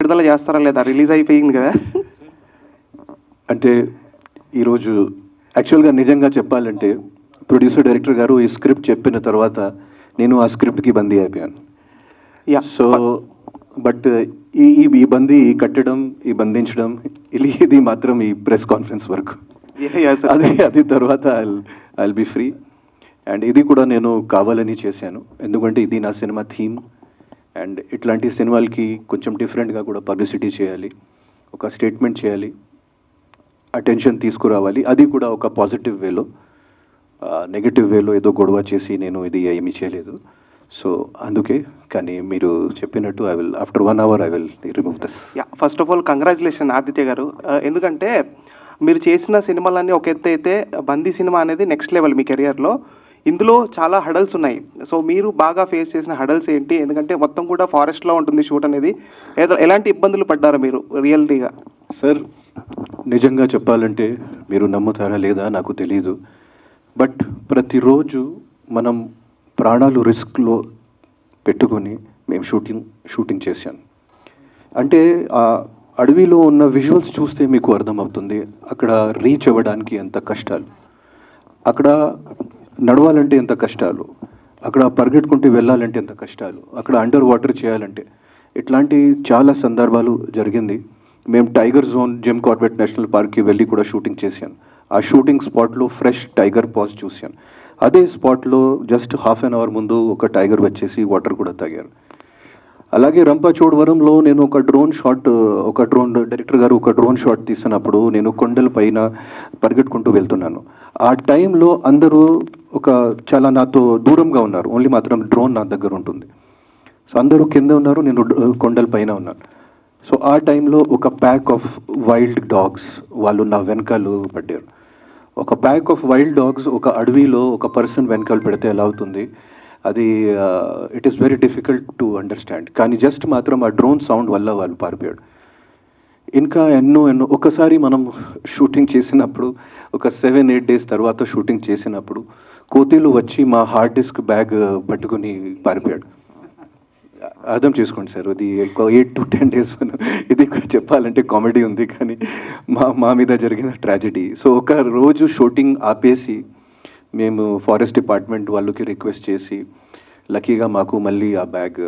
విడుదల చేస్తారా లేదా? రిలీజ్ అయిపోయింది కదా. అంటే ఈరోజు యాక్చువల్గా నిజంగా చెప్పాలంటే ప్రొడ్యూసర్ డైరెక్టర్ గారు ఈ స్క్రిప్ట్ చెప్పిన తర్వాత నేను ఆ స్క్రిప్ట్కి బందీ అయిపోయాను. సో బట్ ఈ బందీ, ఈ కట్టడం, ఈ బంధించడం ఇది మాత్రం ఈ ప్రెస్ కాన్ఫరెన్స్ వరకు. అది తర్వాత ఐ బి ఫ్రీ. అండ్ ఇది కూడా నేను కావాలని చేశాను, ఎందుకంటే ఇది నా సినిమా థీమ్. అండ్ ఇట్లాంటి సినిమాలకి కొంచెం డిఫరెంట్గా కూడా పబ్లిసిటీ చేయాలి, ఒక స్టేట్మెంట్ చేయాలి, అటెన్షన్ తీసుకురావాలి. అది కూడా ఒక పాజిటివ్ వేలో, నెగటివ్ వేలో ఏదో గొడవ చేసి నేను ఇది ఏమీ చేయలేదు. సో అందుకే. కానీ మీరు చెప్పినట్టు I will after 1 hour I will remove this. First of all congratulation Aditya గారు. ఎందుకంటే మీరు చేసిన సినిమాలన్నీ ఒక ఎత్తు అయితే, బందీ సినిమా అనేది నెక్స్ట్ లెవెల్ మీ కెరియర్లో. ఇందులో చాలా హడల్స్ ఉన్నాయి. సో మీరు బాగా ఫేస్ చేసిన హడల్స్ ఏంటి? ఎందుకంటే మొత్తం కూడా ఫారెస్ట్లో ఉంటుంది షూట్ అనేది. ఎలాంటి ఇబ్బందులు పడ్డారా మీరు రియల్టీగా? సార్ నిజంగా చెప్పాలంటే మీరు నమ్ముతారా లేదా నాకు తెలియదు, బట్ ప్రతిరోజు మనం ప్రాణాలు రిస్క్లో పెట్టుకొని మేము షూటింగ్ చేశాను. అంటే ఆ అడవిలో ఉన్న విజువల్స్ చూస్తే మీకు అర్థమవుతుంది అక్కడ రీచ్ అవ్వడానికి ఎంత కష్టాలు, అక్కడ నడవాలంటే ఎంత కష్టాలు, అక్కడ పరిగెట్టుకుంటూ వెళ్ళాలంటే ఎంత కష్టాలు, అక్కడ అండర్ వాటర్ చేయాలంటే. ఇట్లాంటి చాలా సందర్భాలు జరిగింది. మేము tiger zone Jim Corbett national పార్క్కి వెళ్ళి కూడా షూటింగ్ చేశాను. ఆ షూటింగ్ స్పాట్లో ఫ్రెష్ టైగర్ పాస్ చూశాను. అదే స్పాట్లో జస్ట్ ½ an hour ముందు ఒక టైగర్ వచ్చేసి వాటర్ కూడా తాగారు. అలాగే రంపచోడవరంలో నేను ఒక డ్రోన్ డైరెక్టర్ గారు ఒక డ్రోన్ షాట్ తీసినప్పుడు నేను కొండల పైన పరిగెట్టుకుంటూ వెళ్తున్నాను. ఆ టైంలో అందరూ చాలా నాతో దూరంగా ఉన్నారు, ఓన్లీ మాత్రం డ్రోన్ నా దగ్గర ఉంటుంది. సో అందరూ కింద ఉన్నారు, నేను కొండల పైన ఉన్నాను. సో ఆ టైంలో ఒక ప్యాక్ ఆఫ్ వైల్డ్ డాగ్స్ వాళ్ళు నా వెనకాల పడ్డారు. ఒక ప్యాక్ ఆఫ్ వైల్డ్ డాగ్స్ ఒక అడవిలో ఒక పర్సన్ వెనకాల పెడితే ఎలా అవుతుంది, అది it is very difficult to understand. కానీ జస్ట్ మాత్రం ఆ డ్రోన్ సౌండ్ వల్ల వాళ్ళు పారిపోయాడు. ఇంకా ఎన్నో ఒకసారి మనం షూటింగ్ చేసినప్పుడు ఒక 7-8 days తర్వాత షూటింగ్ చేసినప్పుడు కోతిలు వచ్చి మా హార్డ్ డిస్క్ బ్యాగ్ పట్టుకుని పారిపోయాడు. అర్థం చేసుకోండి సార్, అది 8 to 10 days. ఇది చెప్పాలంటే కామెడీ ఉంది, కానీ మా మీద జరిగిన ట్రాజెడీ. సో ఒక రోజు షూటింగ్ ఆపేసి మేము ఫారెస్ట్ డిపార్ట్మెంట్ వాళ్ళకి రిక్వెస్ట్ చేసి లక్కీగా మాకు మళ్ళీ ఆ బ్యాగ్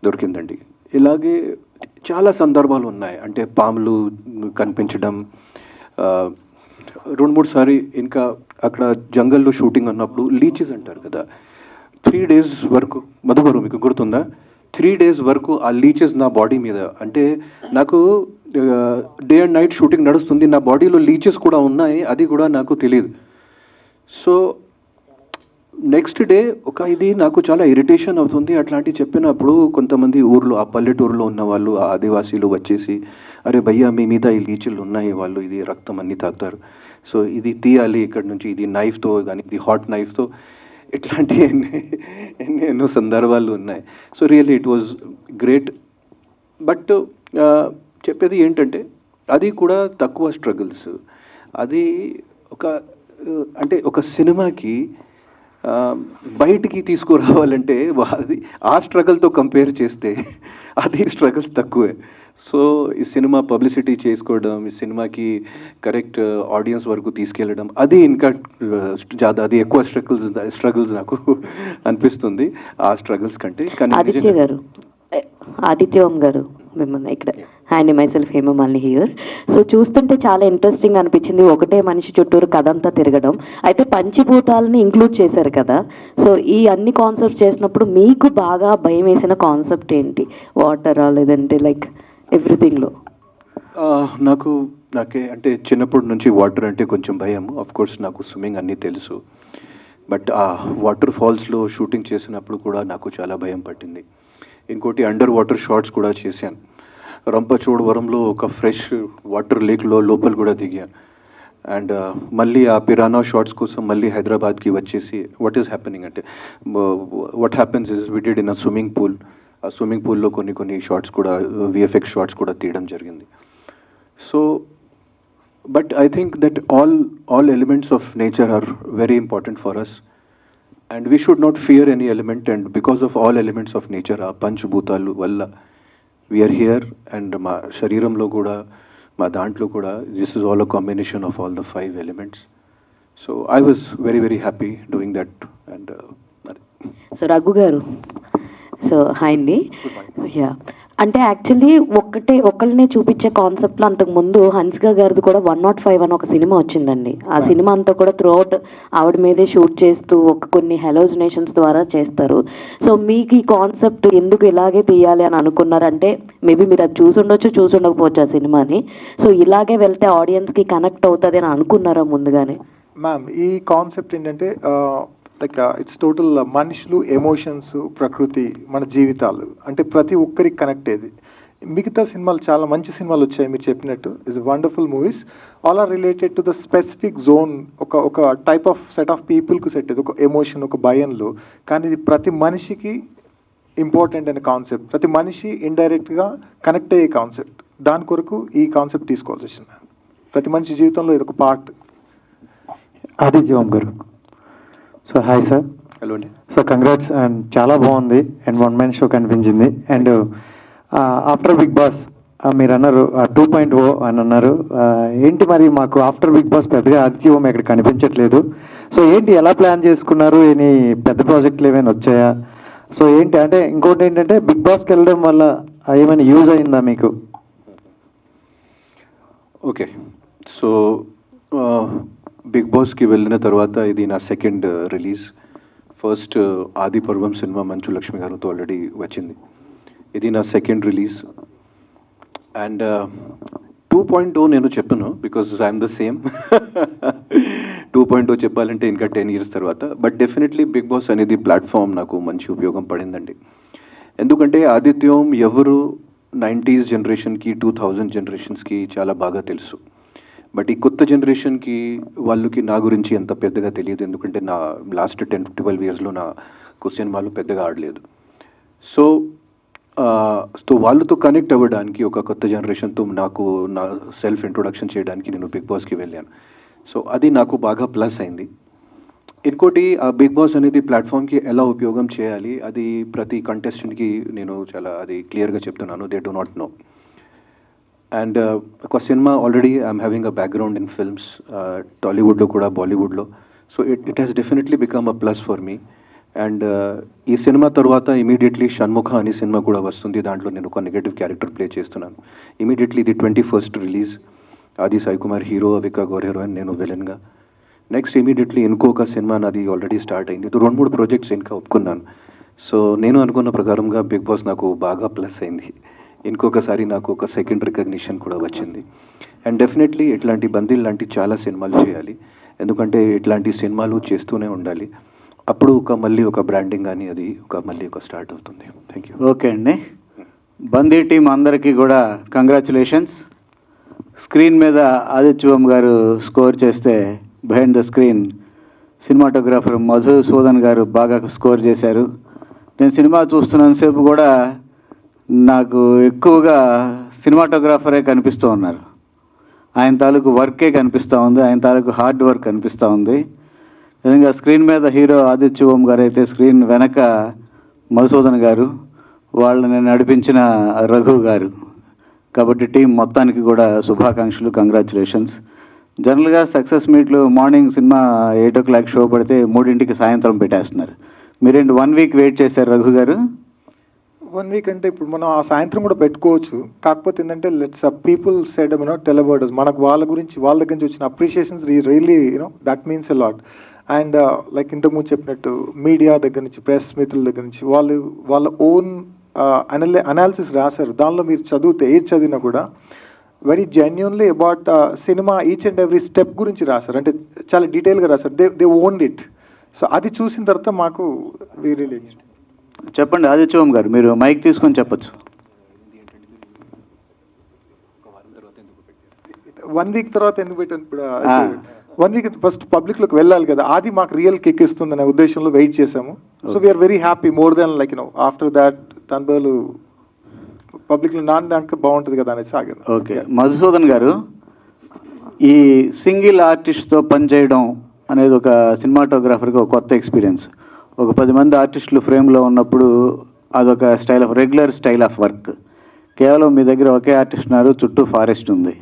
దొరికిందండి. ఇలాగే చాలా సందర్భాలు ఉన్నాయి. అంటే పాములు కనిపించడం 2-3 సారి. ఇంకా అక్కడ జంగల్లో షూటింగ్ అన్నప్పుడు లీచెస్ అంటారు కదా, 3 days వరకు, మధుగారు మీకు గుర్తుందా, 3 days వరకు ఆ లీచెస్ నా బాడీ మీద. అంటే నాకు డే అండ్ నైట్ షూటింగ్ నడుస్తుంది, నా బాడీలో లీచెస్ కూడా ఉన్నాయి, అది కూడా నాకు తెలియదు. సో నెక్స్ట్ డే ఇది నాకు చాలా ఇరిటేషన్ అవుతుంది. అట్లాంటివి చెప్పినప్పుడు కొంతమంది ఊర్లో, ఆ పల్లెటూరులో ఉన్న వాళ్ళు, ఆ ఆదివాసీలు వచ్చేసి, అరే భయ్యా మీ మీద ఈ లీచులు ఉన్నాయి, వాళ్ళు ఇది రక్తం అన్నీ తాగుతారు, సో ఇది తీయాలి ఇక్కడ నుంచి, ఇది నైఫ్తో కానీ, ఇది హాట్ నైఫ్తో. ఇట్లాంటి ఎన్నో సందర్భాలు ఉన్నాయి. So really it was great. But చెప్పేది ఏంటంటే అది కూడా తక్కువ స్ట్రగుల్స్. అది అంటే ఒక సినిమాకి బయటికి తీసుకురావాలంటే అది ఆ స్ట్రగుల్తో కంపేర్ చేస్తే అది స్ట్రగుల్స్ తక్కువే. సో ఈ సినిమా పబ్లిసిటీ చేసుకోవడం, ఈ సినిమాకి కరెక్ట్ ఆడియన్స్ వరకు తీసుకెళ్ళడం, అది ఇంకా అది ఎక్కువ స్ట్రగుల్స్ నాకు అనిపిస్తుంది ఆ స్ట్రగుల్స్ కంటే. కానీ ఆదిత్య ఓం గారు మిమ్మల్ని ఇక్కడ and myself Hemamalini here. So చూస్తుంటే చాలా ఇంట్రెస్టింగ్ అనిపించింది, ఒకటే మనిషి చుట్టూరు కథ అంతా తిరగడం. అయితే పంచభూతాలని ఇంక్లూడ్ చేశారు కదా, సో ఈ అన్ని కాన్సెప్ట్ చేసినప్పుడు మీకు బాగా భయం వేసిన కాన్సెప్ట్ ఏంటి? వాటరా, లేదంటే లైక్ ఎవ్రీథింగ్లో? నాకే అంటే చిన్నప్పటి నుంచి వాటర్ అంటే కొంచెం భయం. ఆఫ్ కోర్స్ నాకు స్విమ్మింగ్ అన్నీ తెలుసు, బట్ ఆ వాటర్ ఫాల్స్లో షూటింగ్ చేసినప్పుడు కూడా నాకు చాలా భయం పట్టింది. ఇంకోటి అండర్ వాటర్ షాట్స్ కూడా చేశాను. రంపచోడవరంలో ఒక ఫ్రెష్ వాటర్ లేక్లో లోపల కూడా దిగాను. అండ్ మళ్ళీ ఆ పిరానా షాట్స్ కోసం మళ్ళీ హైదరాబాద్కి వచ్చేసి వాట్ ఈస్ హ్యాపెనింగ్ అంటే what happens is we did in a swimming pool. ఆ స్విమ్మింగ్ పూల్లో కొన్ని షాట్స్ కూడా, విఎఫ్ఎక్స్ షాట్స్ కూడా తీయడం జరిగింది. So but I think that all elements of nature are very important for us. And we should not fear any element, and because of all elements of nature, ఆ పంచభూతాలు వల్ల we are here and మా శరీరంలో కూడా మా దాంట్లో కూడా this is all a combination of all the 5 elements. So I was very very happy doing that. And so Raghu గారు, సో హాయ్ అండి. యా, అంటే యాక్చువల్లీ ఒకళ్ళనే చూపించే కాన్సెప్ట్లో అంతకుముందు హన్సిక గారిది కూడా 105 అని ఒక సినిమా వచ్చిందండి. ఆ సినిమా అంతా కూడా త్రూ అవుట్ ఆవిడ మీదే షూట్ చేస్తూ కొన్ని హెలోజినేషన్స్ ద్వారా చేస్తారు. సో మీకు ఈ కాన్సెప్ట్ ఎందుకు ఇలాగే తీయాలి అని అనుకున్నారంటే, మేబీ మీరు అది చూసి ఉండకపోవచ్చు ఆ సినిమాని. సో ఇలాగే వెళ్తే ఆడియన్స్కి కనెక్ట్ అవుతుంది అని అనుకున్నారా ముందుగానే? మ్యామ్, ఈ కాన్సెప్ట్ ఏంటంటే లైక్ ఇట్స్ టోటల్ మనుషులు, ఎమోషన్స్, ప్రకృతి, మన జీవితాలు అంటే ప్రతి ఒక్కరికి కనెక్ట్ అయ్యేది. మిగతా సినిమాలు చాలా మంచి సినిమాలు వచ్చాయి మీరు చెప్పినట్టు. It's wonderful movies, all are related to the specific zone, ఒక టైప్ ఆఫ్ సెట్ ఆఫ్ పీపుల్కి సెట్ అయ్యేది, ఒక ఎమోషన్, ఒక భయంలో. కానీ ఇది ప్రతి మనిషికి ఇంపార్టెంట్ అనే కాన్సెప్ట్, ప్రతి మనిషి ఇండైరెక్ట్గా కనెక్ట్ అయ్యే కాన్సెప్ట్. దాని కొరకు ఈ కాన్సెప్ట్ తీసుకోవాల్సి వచ్చింది. ప్రతి మనిషి జీవితంలో ఇది ఒక పార్ట్. ఆదిత్య ఓం గారు, సో హాయ్ సార్. హలో అండి. సో కంగ్రాట్స్, అండ్ చాలా బాగుంది అండ్ వన్ మ్యాన్ షో కనిపించింది. అండ్ ఆఫ్టర్ బిగ్ బాస్ మీరు అన్నారు 2.0 అని అన్నారు. ఏంటి మరి మాకు ఆఫ్టర్ బిగ్ బాస్ పెద్దగా ఆదిత్య ఓం ఎక్కడ కనిపించట్లేదు. సో ఏంటి, ఎలా ప్లాన్ చేసుకున్నారు? ఎనీ పెద్ద ప్రాజెక్టులు ఏమైనా వచ్చాయా? సో ఏంటి అంటే, ఇంకోటి ఏంటంటే బిగ్ బాస్కి వెళ్ళడం వల్ల ఏమైనా యూజ్ అయిందా మీకు? ఓకే, సో బిగ్ బాస్కి వెళ్ళిన తర్వాత ఇది నా సెకండ్ రిలీజ్. ఫస్ట్ ఆది పర్వం సినిమా మంచు లక్ష్మి గారితో ఆల్రెడీ వచ్చింది. ఇది నా సెకండ్ రిలీజ్. అండ్ 2.0 నేను చెప్పను, బికాజ్ ఐఎమ్ ద సేమ్. 2.0 చెప్పాలంటే ఇంకా 10 years తర్వాత. బట్ డెఫినెట్లీ బిగ్ బాస్ అనేది ప్లాట్ఫామ్ నాకు మంచి ఉపయోగం పడిందండి. ఎందుకంటే ఆదిత్యం ఎవరు 90s జనరేషన్కి 2000 జనరేషన్స్కి చాలా బాగా తెలుసు. బట్ ఈ కొత్త జనరేషన్కి వాళ్ళకి నా గురించి ఎంత పెద్దగా తెలియదు. ఎందుకంటే నా లాస్ట్ 10-12 yearsలో నా సినిమాలు పెద్దగా ఆడలేదు. సో వాళ్ళతో కనెక్ట్ అవ్వడానికి, ఒక కొత్త జనరేషన్తో నాకు నా సెల్ఫ్ ఇంట్రొడక్షన్ చేయడానికి నేను బిగ్ బాస్కి వెళ్ళాను. సో అది నాకు బాగా ప్లస్ అయింది. ఇంకోటి, ఆ బిగ్ బాస్ అనేది ప్లాట్ఫామ్కి ఎలా ఉపయోగం చేయాలి అది ప్రతి కంటెస్టెంట్కి నేను చాలా అది క్లియర్గా చెప్తున్నాను. They do not know. And ఒక cinema already I'm having a background in films, టాలీవుడ్లో కూడా, బాలీవుడ్లో. So it has definitely become a plus for me. And ఈ సినిమా తర్వాత ఇమీడియట్లీ షణ్ముఖ అనే సినిమా కూడా వస్తుంది. దాంట్లో నేను ఒక నెగటివ్ క్యారెక్టర్ ప్లే చేస్తున్నాను. ఇమీడియట్లీ ఇది 21st release. Aadi Sai Kumar hero, Avika Gor heroine, నేను విలన్గా. నెక్స్ట్ ఇమీడియట్లీ ఇంకొక సినిమా నాది ఆల్రెడీ స్టార్ట్ అయింది. ఇది 2-3 ప్రాజెక్ట్స్ ఇంకా ఒప్పుకున్నాను. సో నేను అనుకున్న ప్రకారంగా బిగ్ బాస్ నాకు బాగా ప్లస్ అయింది. ఇంకొకసారి నాకు ఒక సెకండ్ రికగ్నిషన్ కూడా వచ్చింది. అండ్ డెఫినెట్లీ ఇట్లాంటి బందీలు లాంటి చాలా సినిమాలు చేయాలి. ఎందుకంటే ఇట్లాంటి సినిమాలు చేస్తూనే ఉండాలి. అప్పుడు మళ్ళీ ఒక బ్రాండింగ్ కానీ అది మళ్ళీ స్టార్ట్ అవుతుంది. Thank you. ఓకే అండి, బందీ టీం అందరికీ కూడా కంగ్రాచులేషన్స్. స్క్రీన్ మీద ఆదిత్యవం గారు స్కోర్ చేస్తే, behind the screen cinematographer Madhusudan గారు బాగా స్కోర్ చేశారు. నేను సినిమా చూస్తున్నంతసేపు కూడా నాకు ఎక్కువగా సినిమాటోగ్రాఫరే కనిపిస్తూ ఉన్నారు. ఆయన తాలూకు వర్కే కనిపిస్తూ ఉంది, ఆయన తాలూకు హార్డ్ వర్క్ కనిపిస్తూ ఉంది. నిజంగా స్క్రీన్ మీద హీరో ఆదిత్య ఓం గారు అయితే, స్క్రీన్ వెనక మధుసూదన్ గారు, వాళ్ళని నడిపించిన రఘు గారు. కాబట్టి టీం మొత్తానికి కూడా శుభాకాంక్షలు, కంగ్రాచులేషన్స్. జనరల్గా సక్సెస్ మీట్లు మార్నింగ్ సినిమా 8 o'clock షో పడితే 3 సాయంత్రం పెట్టేస్తున్నారు. మీరేంటి 1 week వెయిట్ చేశారు రఘు గారు? 1 week అంటే ఇప్పుడు మనం ఆ సాయంత్రం కూడా పెట్టుకోవచ్చు. కాకపోతే ఏంటంటే let's people said tell about us, మనకు వాళ్ళ దగ్గర నుంచి వచ్చిన appreciations really that means a lot. And like ఇంతకుముందు చెప్పినట్టు మీడియా దగ్గర నుంచి, ప్రెస్ మిత్రుల దగ్గర నుంచి వాళ్ళ ఓన్ అనాలిసిస్ రాశారు. దానిలో మీరు చదివితే, ఏది చదివినా కూడా very genuinely about cinema each and every step గురించి రాశారు. అంటే చాలా డీటెయిల్గా రాశారు. They owned it. సో అది చూసిన తర్వాత మాకు రియల్లీ. చెప్పండి ఆదిత్యవం గారు, మీరు మైక్ తీసుకొని చెప్పచ్చు. 1 week తర్వాత ఎందుకు పెట్టాను? ఇప్పుడు 1 week ఫస్ట్ పబ్లిక్లోకి వెళ్ళాలి కదా, అది మాకు రియల్ కిక్ ఇస్తుందనే ఉద్దేశంలో వెయిట్ చేసాము. So we are very happy more than like after that దాని బదులు పబ్లిక్లో దానికి బాగుంటుంది కదా అనేది సాగారు. ఓకే, మధుసూదన్ గారు, ఈ సింగిల్ ఆర్టిస్ట్తో పనిచేయడం అనేది ఒక సినిమాటోగ్రాఫర్కి ఒక కొత్త ఎక్స్పీరియన్స్. ఒక 10 మంది ఆర్టిస్టులు ఫ్రేమ్లో ఉన్నప్పుడు అదొక రెగ్యులర్ స్టైల్ ఆఫ్ వర్క్. కేవలం మీ దగ్గర ఒకే ఆర్టిస్ట్ ఉన్నారు, చుట్టూ ఫారెస్ట్ ఉంది.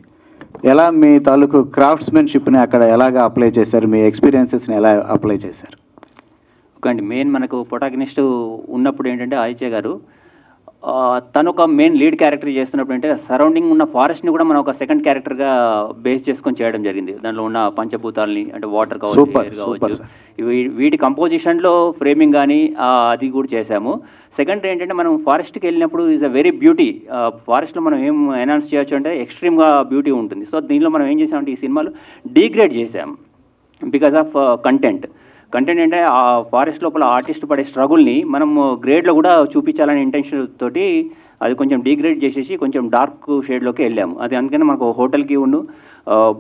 ఎలా మీ తాలూకు క్రాఫ్ట్స్మెన్షిప్ని అక్కడ ఎలాగా అప్లై చేశారు, మీ ఎక్స్పీరియన్సెస్ని ఎలా అప్లై చేశారు? ఓకే మెయిన్ మనకు ప్రొటాగనిస్ట్ ఉన్నప్పుడు ఏంటంటే ఆదిత్య గారు తను ఒక మెయిన్ లీడ్ క్యారెక్టర్ చేస్తున్నప్పుడు అంటే సరౌండింగ్ ఉన్న ఫారెస్ట్ని కూడా మనం ఒక సెకండ్ క్యారెక్టర్గా బేస్ చేసుకొని చేయడం జరిగింది. దాంట్లో ఉన్న పంచభూతాలని అంటే వాటర్ కావచ్చు, ఎయిర్ కావచ్చు, వీటి కంపోజిషన్లో ఫ్రేమింగ్ కానీ అది కూడా చేశాము. సెకండ్ ఏంటంటే మనం ఫారెస్ట్కి వెళ్ళినప్పుడు ఈజ్ అ వెరీ బ్యూటీ. ఫారెస్ట్లో మనం ఏం ఎన్హాన్స్ చేయొచ్చు అంటే ఎక్స్ట్రీమ్గా బ్యూటీ ఉంటుంది. సో దీనిలో మనం ఏం చేసామంటే ఈ సినిమాలో డీగ్రేడ్ చేసాం బికాస్ ఆఫ్ కంటెంట్ అంటే ఆ ఫారెస్ట్ లోపల ఆర్టిస్ట్ పడే స్ట్రగుల్ని మనం గ్రేడ్లో కూడా చూపించాలనే ఇంటెన్షన్ తోటి అది కొంచెం డీగ్రేడ్ చేసేసి కొంచెం డార్క్ షేడ్లోకి వెళ్ళాము. అది అందుకని మనకు హోటల్కి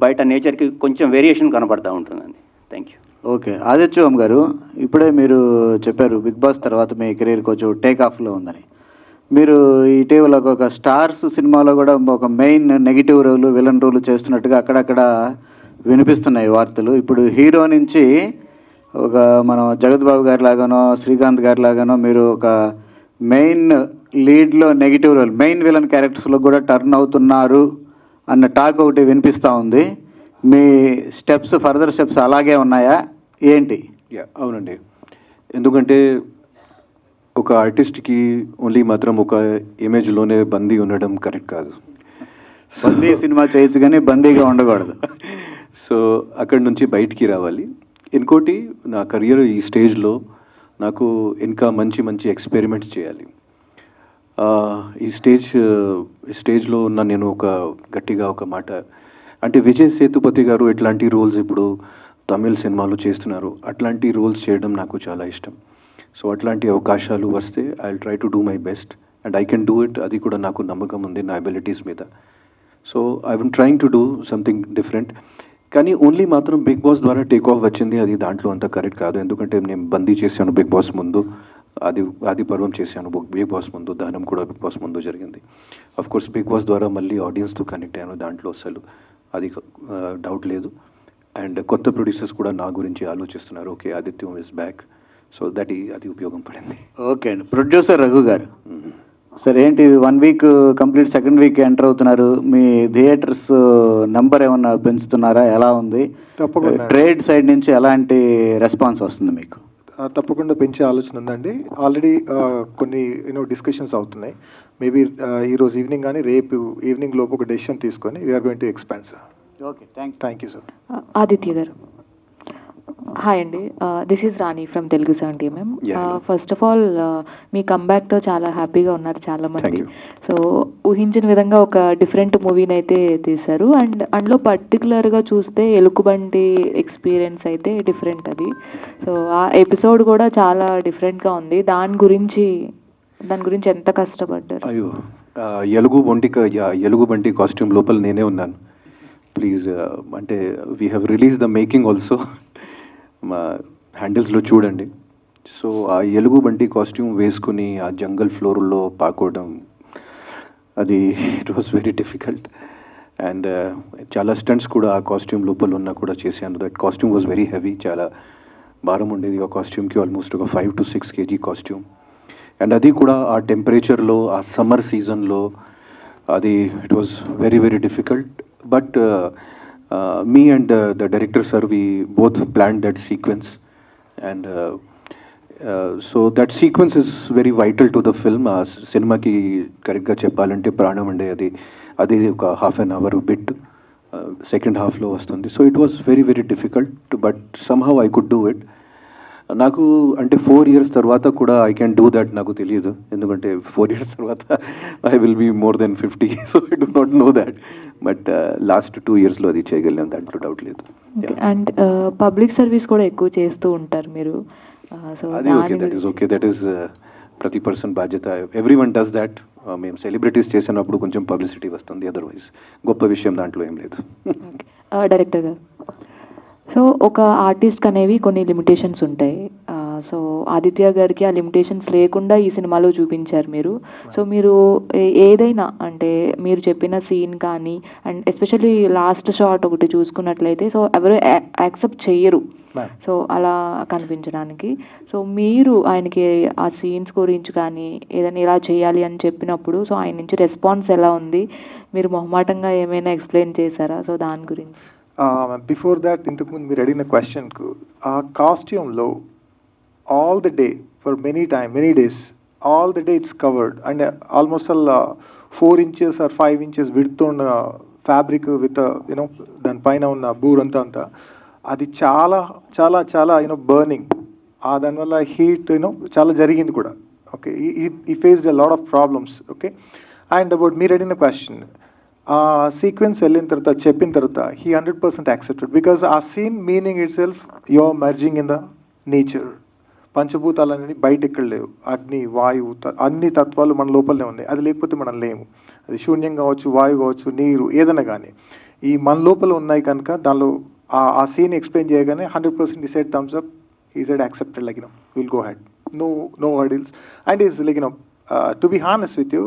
బయట నేచర్కి కొంచెం వేరియేషన్ కనపడతా ఉంటుందండి. Thank you. ఓకే, ఆదిత్యవం గారు, ఇప్పుడే మీరు చెప్పారు బిగ్ బాస్ తర్వాత మీ కెరీర్ కొంచెం టేక్ ఆఫ్లో ఉందని. మీరు ఇటీవల ఒక స్టార్స్ సినిమాలో కూడా ఒక మెయిన్ నెగిటివ్ రోలు, విలన్ రోలు చేస్తున్నట్టుగా అక్కడక్కడ వినిపిస్తున్నాయి వార్తలు. ఇప్పుడు హీరో నుంచి ఒక మనం జగత్ బాబు గారి లాగానో, శ్రీకాంత్ గారి లాగానో మీరు ఒక మెయిన్ లీడ్లో నెగిటివ్ రోల్, మెయిన్ విలన్ క్యారెక్టర్స్లో కూడా టర్న్ అవుతున్నారు అన్న టాక్ ఒకటి వినిపిస్తూ ఉంది. మీ ఫర్దర్ స్టెప్స్ అలాగే ఉన్నాయా ఏంటి? అవునండి, ఎందుకంటే ఒక ఆర్టిస్ట్కి ఓన్లీ మాత్రం ఒక ఇమేజ్లోనే బందీ ఉండడం కరెక్ట్ కాదు. బందీ సినిమా చేయొచ్చు కానీ బందీగా ఉండకూడదు. సో అక్కడి నుంచి బయటికి రావాలి. ఇంకోటి, నా కెరియర్ ఈ స్టేజ్లో నాకు ఇంకా మంచి మంచి ఎక్స్పెరిమెంట్స్ చేయాలి. ఈ స్టేజ్లో ఉన్న నేను గట్టిగా ఒక మాట అంటే విజయ్ సేతుపతి గారు ఎట్లాంటి రోల్స్ ఇప్పుడు తమిళ సినిమాలో చేస్తున్నారు, అట్లాంటి రోల్స్ చేయడం నాకు చాలా ఇష్టం. సో అట్లాంటి అవకాశాలు వస్తే I will try to do my best and I can do it. అది కూడా నాకు నమ్మకం ఉంది నా అబిలిటీస్ మీద. So I will trying to do something different. కానీ ఓన్లీ మాత్రం బిగ్ బాస్ ద్వారా టేక్ ఆఫ్ వచ్చింది, అది దాంట్లో అంత కరెక్ట్ కాదు. ఎందుకంటే నేను బందీ చేశాను బిగ్ బాస్ ముందు, ఆది పర్వం చేశాను బిగ్ బాస్ ముందు, దానం కూడా బిగ్ బాస్ ముందు జరిగింది. అఫ్ కోర్స్ బిగ్ బాస్ ద్వారా మళ్ళీ ఆడియన్స్తో కనెక్ట్ అయ్యాను, దాంట్లో అసలు అది డౌట్ లేదు. అండ్ కొత్త ప్రొడ్యూసర్స్ కూడా నా గురించి ఆలోచిస్తున్నారు. Okay, Adityam is back. So అది ఉపయోగం పడింది. ఓకే అండి, ప్రొడ్యూసర్ రఘు గారు, సరే ఏంటి 1 week complete, second week enter అవుతున్నారు. మీ థియేటర్స్ నంబర్ ఏమన్నా పెంచుతున్నారా, ఎలా ఉంది? తప్పకుండా. ట్రేడ్ సైడ్ నుంచి ఎలాంటి రెస్పాన్స్ వస్తుంది మీకు? తప్పకుండా పెంచే ఆలోచన ఉందండి. ఆల్రెడీ కొన్ని డిస్కషన్స్ అవుతున్నాయి. మేబీ ఈరోజు ఈవినింగ్ కానీ రేపు ఈవినింగ్ లోపు ఒక డెసిషన్ తీసుకొని we're going to expand sir. Okay, thank you sir. Aditya garu, hi అండి, this is Rani from Telugu 70mm. First of all మీ కంబ్యాక్తో చాలా హ్యాపీగా ఉన్నారు చాలా మంది. సో ఊహించిన విధంగా ఒక డిఫరెంట్ మూవీని అయితే తీశారు. అండ్ అందులో పర్టికులర్గా చూస్తే ఎలుకబంటి ఎక్స్పీరియన్స్ అయితే డిఫరెంట్ అది. సో ఆ ఎపిసోడ్ కూడా చాలా డిఫరెంట్గా ఉంది. దాని గురించి ఎంత కష్టపడ్డారు? అయ్యో, ఎలుగుబంటి కాస్ట్యూమ్ లోపల నేనే ఉన్నాను. ప్లీజ్, అంటే we have release the making also, మా హ్యాండిల్స్లో చూడండి. సో ఆ ఎలుగుబంటి కాస్ట్యూమ్ వేసుకుని ఆ జంగల్ ఫ్లోర్లో పాకోవడం, అది it was very difficult. And చాలా స్టంట్స్ కూడా ఆ కాస్ట్యూమ్ లోపల ఉన్నా కూడా చేశాను. That costume was very heavy, చాలా భారం ఉండేది ఆ కాస్ట్యూమ్కి, ఆల్మోస్ట్ ఒక 5 to 6 kg కాస్ట్యూమ్. అండ్ అది కూడా ఆ టెంపరేచర్లో, ఆ సమ్మర్ సీజన్లో, అది it was very very difficult. But me and the director sir, we both planned that sequence, and so that sequence is very vital to the film. Cinema ki correct ga cheppalante pranam ande adi oka half an hour bit second half lo vastundi. So it was very very difficult, but somehow I could do it. నాకు అంటే 4 years తర్వాత కూడా I can do that నాకు తెలియదు, ఎందుకంటే 4 years తర్వాత I will be more than 50. So I do not know that, but last 2 yearsలో అది చేయగలిగాను, దాంట్లో డౌట్ లేదు. అండ్ పబ్లిక్ సర్వీస్ కూడా ఎక్కువ చేస్తూ ఉంటారు మీరు. సో అది okay, that is okay, that is ప్రతి పర్సన్ బాధ్యత. Everyone does that. మేము సెలబ్రిటీస్ చేసినప్పుడు కొంచెం పబ్లిసిటీ వస్తుంది, అదర్వైజ్ గొప్ప విషయం దాంట్లో ఏం లేదు. డైరెక్టర్ గారు, సో ఒక ఆర్టిస్ట్ అనేవి కొన్ని లిమిటేషన్స్ ఉంటాయి. సో ఆదిత్య గారికి ఆ లిమిటేషన్స్ లేకుండా ఈ సినిమాలో చూపించారు మీరు. సో మీరు ఏదైనా అంటే మీరు చెప్పిన సీన్ కానీ, అండ్ ఎస్పెషల్లీ లాస్ట్ షాట్ ఒకటి చూసుకున్నట్లయితే, సో ఎవరు యాక్సెప్ట్ చెయ్యరు Ma'am. సో అలా కనిపించడానికి. సో మీరు ఆయనకి ఆ సీన్స్ గురించి కానీ ఏదైనా ఇలా చేయాలి అని చెప్పినప్పుడు సో ఆయన నుంచి రెస్పాన్స్ ఎలా ఉంది? మీరు మొహమాటంగా ఏమైనా ఎక్స్ప్లెయిన్ చేశారా? సో దాని గురించి. బిఫోర్ దాట్ ఇంతకుముందు మీరు అడిగిన క్వశ్చన్కు ఆ కాస్ట్యూమ్లో all the day for many days all the day it's covered and almost all 4 inches or 5 inches width ఉన్న ఫ్యాబ్రిక్ విత్ యూనో దానిపైన ఉన్న బూర్ అంతా అది చాలా చాలా చాలా బర్నింగ్ దానివల్ల హీట్ చాలా జరిగింది కూడా. ఓకే, ఈ faced a lot of problems. Okay, and about మీరు అడిగిన క్వశ్చన్ సీక్వెన్స్ వెళ్ళిన తర్వాత చెప్పిన తర్వాత హీ 100% యాక్సెప్టెడ్ బికాస్ ఆ scene meaning itself your merging in the nature. పంచభూతాలు అనేది బయట ఎక్కడ లేవు. అగ్ని, వాయువు, అన్ని తత్వాలు మన లోపలనే ఉన్నాయి. అది లేకపోతే మనం లేము. అది శూన్యం కావచ్చు, వాయువు కావచ్చు, నీరు, ఏదైనా కానీ ఈ మన లోపల ఉన్నాయి కనుక దానిలో ఆ సీన్ ఎక్స్ప్లెయిన్ చేయగానే 100% he said thumbs up. He said accepted, like we'll go ahead. No hurdles. And he's like to be honest with you,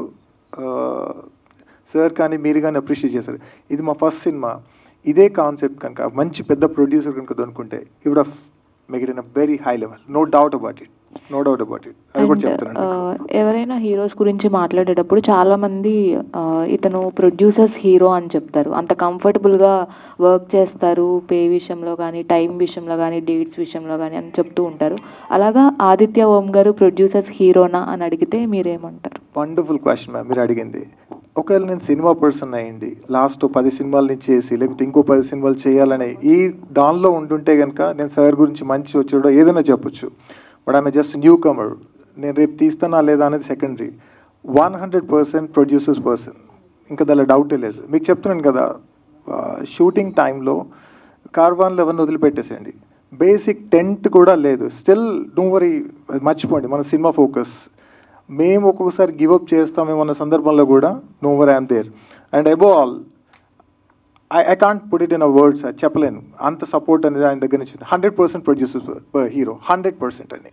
sir కానీ మీరు కానీ అప్రిషియేట్ చేశారు. ఇది మా ఫస్ట్ సినిమా. ఇదే కాన్సెప్ట్ కనుక మంచి పెద్ద ప్రొడ్యూసర్ కనుక దొరుకుంటే ఇప్పుడు make it in a very high level. No doubt about it. అది కూడా చెప్తాను. ఎవరైనా హీరోస్ గురించి మాట్లాడేటప్పుడు చాలా మంది ఇతను ప్రొడ్యూసర్స్ హీరో అని చెప్తారు. అంత కంఫర్టబుల్గా వర్క్ చేస్తారు, పే విషయంలో కానీ, టైం విషయంలో కానీ, డేట్స్ విషయంలో కానీ అని చెప్తూ ఉంటారు. అలాగా ఆదిత్య ఓం గారు ప్రొడ్యూసర్స్ హీరోనా అని అడిగితే మీరేమంటారు? వండర్ఫుల్ క్వశ్చన్ మ్యామ్ మీరు అడిగింది. ఒకవేళ నేను సినిమా పర్సన్ అయ్యింది లాస్ట్ 10 సినిమాల నుంచి చేసి లేకపోతే ఇంకో 10 సినిమాలు చేయాలని ఈ దానిలో ఉంటుంటే కనుక నేను సార్ గురించి మంచి వచ్చాడో ఏదైనా చెప్పొచ్చు. But I'm just newcomer. నేను రేపు తీస్తానా లేదా అనేది సెకండరీ. 100% ప్రొడ్యూసర్స్ పర్సన్, ఇంకా దానిలో డౌటే లేదు. మీకు చెప్తున్నాను కదా, షూటింగ్ టైంలో కార్వాన్లు ఎవరిని వదిలిపెట్టేసేయండి. బేసిక్ టెంట్ కూడా లేదు. స్టిల్ డోంట్ వరీ, మర్చిపోండి మన సినిమా ఫోకస్. మేము ఒక్కొక్కసారి గివప్ చేస్తామేమో అన్న సందర్భంలో కూడా no where I'm there. And above all I can't put it in a words, చెప్పలేను. అంత సపోర్ట్ అనేది ఆయన దగ్గర నుంచి 100% ప్రొడ్యూసర్స్ హీరో, 100% అని.